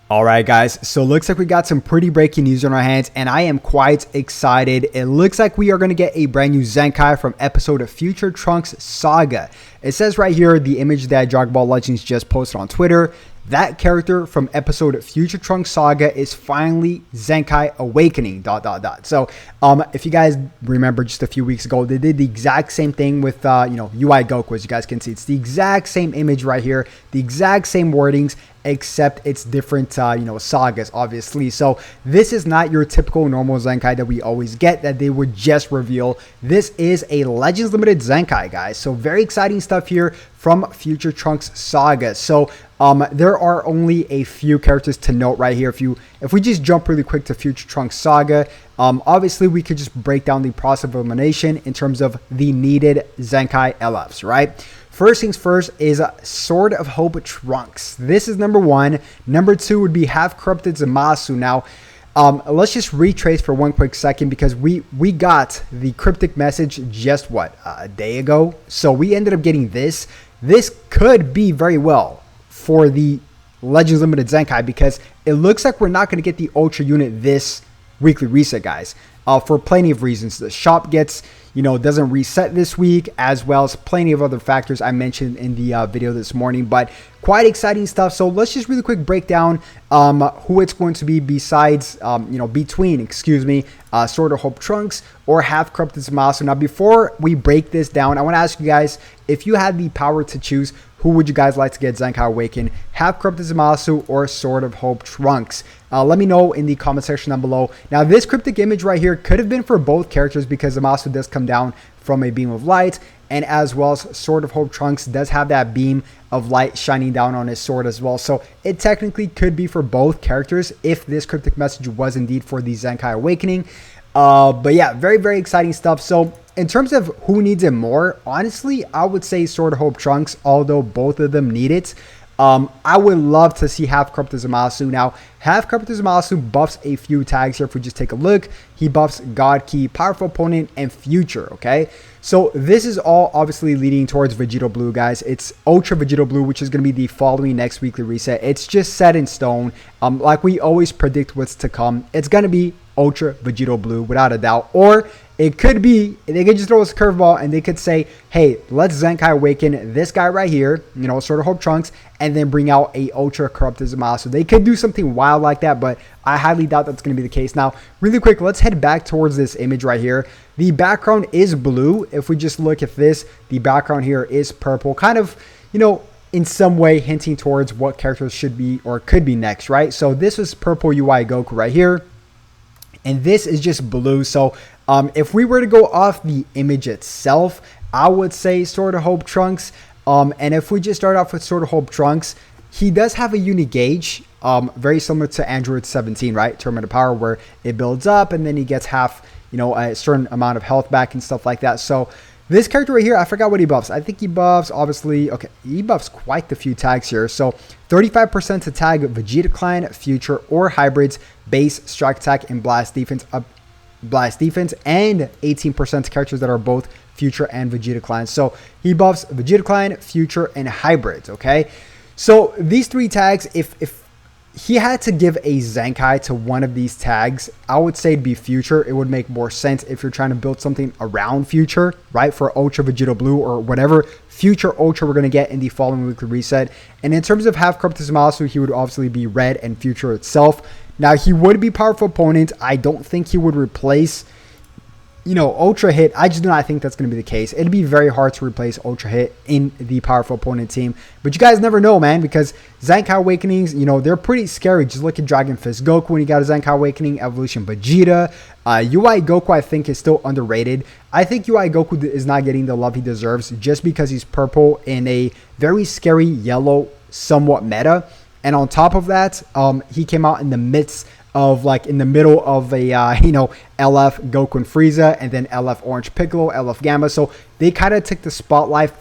All right, guys, so looks like we got some pretty breaking news on our hands, and I am quite excited. It looks like we are going to get a brand new Zenkai from episode of Future Trunks Saga. It says right here, the image that Dragon Ball Legends just posted on Twitter, that character from episode Future Trunks Saga is finally Zenkai Awakening, ... So, if you guys remember just a few weeks ago, they did the exact same thing with, UI Goku, as you guys can see. It's the exact same image right here, the exact same wordings, except it's different, sagas, obviously. So this is not your typical normal Zenkai that we always get that they would just reveal. This is a Legends Limited Zenkai, guys. So very exciting stuff here from Future Trunks Saga. So there are only a few characters to note right here. If we just jump really quick to Future Trunks Saga, obviously we could just break down the process of elimination in terms of the needed Zenkai LFs, right? First things first is Sword of Hope Trunks. This is number one. Number two would be Half Corrupted Zamasu. Now, let's just retrace for one quick second because we got the cryptic message just a day ago. So we ended up getting this. This could be very well for the Legends Limited Zenkai because it looks like we're not going to get the Ultra unit this weekly reset, guys. For plenty of reasons. The shop gets, doesn't reset this week, as well as plenty of other factors I mentioned in the video this morning, but quite exciting stuff. So let's just really quick break down who it's going to be besides, between Sword of Hope Trunks or Half Corrupted Zamasu. Now, before we break this down, I want to ask you guys, if you had the power to choose, who would you guys like to get Zenkai Awaken, Half Corrupted Zamasu or Sword of Hope Trunks? Let me know in the comment section down below. Now, this cryptic image right here could have been for both characters because Zamasu does come down from a beam of light, and as well as Sword of Hope Trunks does have that beam of light shining down on his sword as well. So it technically could be for both characters if this cryptic message was indeed for the Zenkai Awakening. But yeah, very, very exciting stuff. So in terms of who needs it more, honestly, I would say Sword of Hope Trunks, although both of them need it. I would love to see Half Corrupted Zamasu. Now, Half Corrupted Zamasu buffs a few tags here. If we just take a look, he buffs God Key, Powerful Opponent, and Future, okay? So this is all obviously leading towards Vegito Blue, guys. It's Ultra Vegito Blue, which is going to be the following next weekly reset. It's just set in stone. Like we always predict what's to come. It's going to be Ultra Vegito Blue, without a doubt. Or it could be, they could just throw us a curveball and they could say, hey, let's Zenkai Awaken this guy right here, Sword of Hope Trunks, and then bring out a Ultra Corrupted Zamasu. They could do something wild like that, but I highly doubt that's going to be the case. Now, really quick, let's head back towards this image right here. The background is blue. If we just look at this, the background here is purple, kind of, in some way hinting towards what characters should be or could be next, right? So this is purple UI Goku right here, and this is just blue. So if we were to go off the image itself, I would say Sword of Hope Trunks. And if we just start off with Sword of Hope Trunks, he does have a unique gauge, very similar to Android 17, right? Tournament of Power, where it builds up and then he gets half, a certain amount of health back and stuff like that. So this character right here, I forgot what he buffs. I think he buffs, obviously, okay, he buffs quite a few tags here. So 35% to tag Vegeta Clan, Future, or Hybrids, Base, Strike Attack, and Blast Defense, and 18% to characters that are both Future and Vegeta Clan. So he buffs Vegeta Clan, Future, and Hybrids, okay? So these three tags, if he had to give a Zenkai to one of these tags, I would say it'd be Future. It would make more sense if you're trying to build something around Future, right? For Ultra Vegito Blue or whatever Future Ultra we're going to get in the following weekly reset. And in terms of Half Corrupted Zamasu, he would obviously be Red and Future itself. Now, he would be Powerful Opponent. I don't think he would replace, Ultra Hit. I just do not think that's going to be the case. It'd be very hard to replace Ultra Hit in the Powerful Opponent team. But you guys never know, man, because Zenkai Awakenings, they're pretty scary. Just look at Dragon Fist Goku when he got a Zenkai Awakening, Evolution Vegeta. UI Goku, I think, is still underrated. I think UI Goku is not getting the love he deserves just because he's purple in a very scary yellow, somewhat meta. And on top of that, he came out in the midst of, in the middle of a, LF Goku and Frieza, and then LF Orange Piccolo, LF Gamma. So they kind of took the spotlight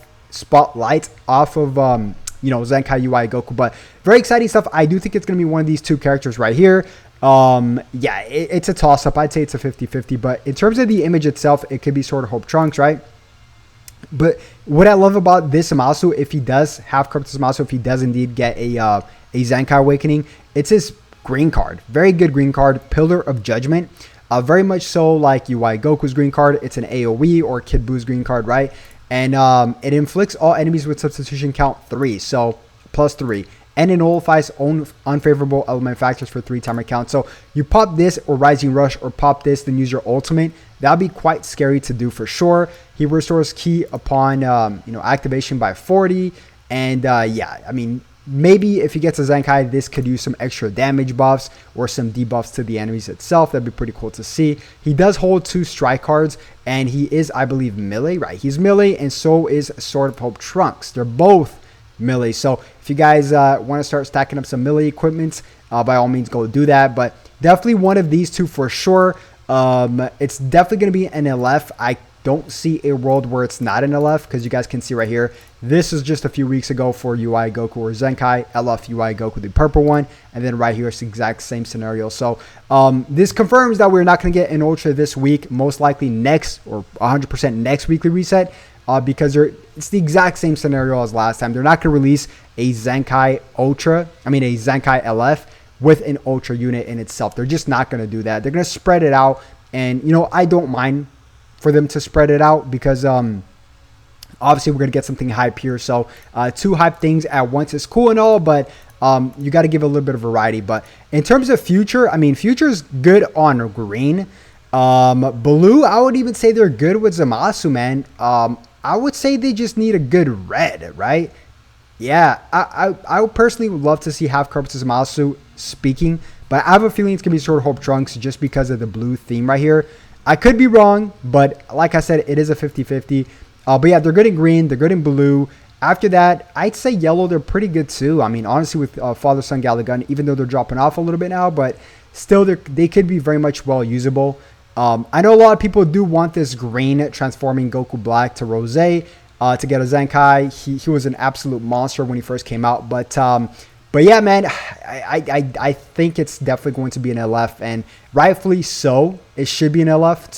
off of, Zenkai UI Goku. But very exciting stuff. I do think it's going to be one of these two characters right here. Yeah, it's a toss-up. I'd say it's a 50-50. But in terms of the image itself, it could be Sword of Hope Trunks, right? But what I love about this Zamasu, if he does have Cryptic Zamasu, if he does indeed get a Zenkai Awakening, it's his green card. Very good green card. Pillar of Judgment. Very much so like UI Goku's green card. It's an AoE or Kid Buu's green card, right? And it inflicts all enemies with substitution count 3, so +3. And it nullifies own unfavorable element factors for 3 timer count. So you pop this or Rising Rush or pop this, then use your ultimate. That'll be quite scary to do for sure. He restores ki upon activation by 40. And yeah, I mean, maybe if he gets a Zenkai, this could use some extra damage buffs or some debuffs to the enemies itself. That'd be pretty cool to see. He does hold 2 strike cards, and he is, I believe, melee, right? He's melee, and so is Sword of Hope Trunks. They're both melee. So if you guys want to start stacking up some melee equipment, by all means, go do that. But definitely one of these two for sure. It's definitely going to be an LF. I don't see a world where it's not an LF, because you guys can see right here, this is just a few weeks ago for UI Goku or Zenkai, LF UI Goku, the purple one, and then right here it's the exact same scenario. So this confirms that we're not going to get an Ultra this week, most likely next or 100% next weekly reset, because it's the exact same scenario as last time. They're not going to release a Zenkai Ultra, a Zenkai LF with an Ultra unit in itself. They're just not going to do that. They're going to spread it out, and I don't mind for them to spread it out, because obviously we're going to get something hype here. So 2 hype things at once is cool and all, but you got to give a little bit of variety. But in terms of future, future's good on green. Blue, I would even say they're good with Zamasu, man. I would say they just need a good red, right? Yeah, I would personally would love to see half carp to Zamasu speaking, but I have a feeling it's going to be Sword of Hope Trunks just because of the blue theme right here. I could be wrong, but like I said, it is a 50-50. But yeah, they're good in green. They're good in blue. After that, I'd say yellow, they're pretty good too. Honestly, with Father-Son Galagun, even though they're dropping off a little bit now, but still, they could be very much well usable. I know a lot of people do want this green transforming Goku Black to Rose to get a Zenkai. He was an absolute monster when he first came out. But yeah, man, I think it's definitely going to be an LF, and rightfully so. It should be an LF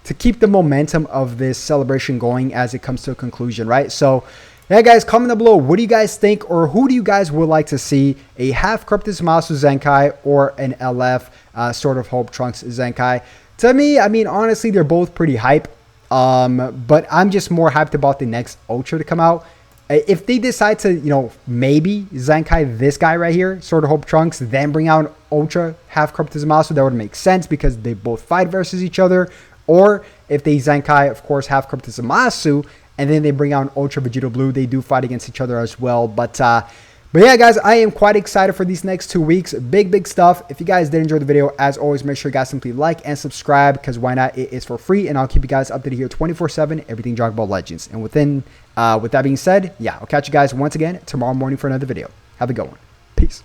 to keep the momentum of this celebration going as it comes to a conclusion, right? So yeah, guys, comment down below. What do you guys think, or who do you guys would like to see? A half Corrupted Zamasu Zenkai or an LF Sword of Hope Trunks Zenkai? To me, honestly, they're both pretty hype. But I'm just more hyped about the next Ultra to come out. If they decide to, maybe Zenkai this guy right here, Sword of Hope Trunks, then bring out Ultra half Corrupted Zamasu, that would make sense because they both fight versus each other. Or if they Zenkai, of course, half Corrupted Zamasu, and then they bring out Ultra Vegito Blue, they do fight against each other as well. But yeah, guys, I am quite excited for these next 2 weeks. Big stuff. If you guys did enjoy the video, as always, make sure you guys simply like and subscribe, because why not? It is for free, and I'll keep you guys updated here 24/7, everything Dragon Ball Legends. And with that being said, yeah, I'll catch you guys once again tomorrow morning for another video. Have a good one. Peace.